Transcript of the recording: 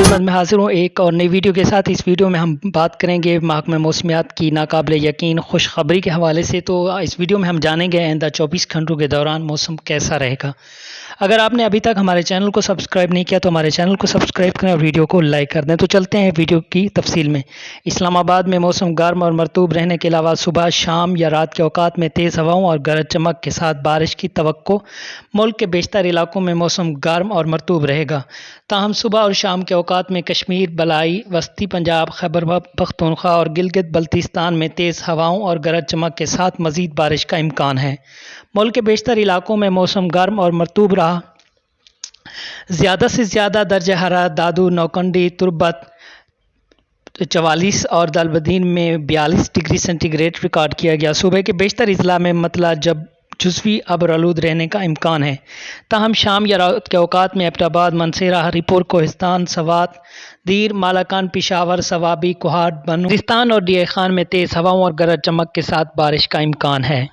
خدمت میں حاضر ہوں ایک اور نئی ویڈیو کے ساتھ۔ اس ویڈیو میں ہم بات کریں گے محکمہ موسمیات کی ناقابل یقین خوشخبری کے حوالے سے۔ تو اس ویڈیو میں ہم جانیں گے آئندہ 24 گھنٹوں کے دوران موسم کیسا رہے گا۔ اگر آپ نے ابھی تک ہمارے چینل کو سبسکرائب نہیں کیا تو ہمارے چینل کو سبسکرائب کریں اور ویڈیو کو لائک کر دیں۔ تو چلتے ہیں ویڈیو کی تفصیل میں۔ اسلام آباد میں موسم گرم اور مرطوب رہنے کے علاوہ صبح، شام یا رات کے اوقات میں تیز ہواؤں اور گرج چمک کے ساتھ بارش کی توقع۔ ملک کے بیشتر علاقوں میں موسم گرم اور مرطوب رہے گا، تاہم صبح اور شام کے اوقات میں کشمیر، بالائی وسطی پنجاب، خیبر پختونخوا اور گلگت بلتستان میں تیز ہواؤں اور گرج چمک کے ساتھ مزید بارش کا امکان ہے۔ ملک کے بیشتر علاقوں میں موسم گرم اور مرطوب رہا۔ زیادہ سے زیادہ درجہ حرارت دادو، نوکنڈی، تربت 44 اور دلبدین میں 42 ڈگری سینٹی گریڈ ریکارڈ کیا گیا۔ صوبے کے بیشتر اضلاع میں مطلع جزوی ابرآلود رہنے کا امکان ہے، تاہم شام یا رات کے اوقات میں ایبٹ آباد، منصیرہ، ہری پور، کوہستان، سوات، دیر، مالاکان، پشاور، صوابی، کوہاٹ، بنوں، وزیرستان اور ڈی اے خان میں تیز ہواؤں اور گرج چمک کے ساتھ بارش کا امکان ہے۔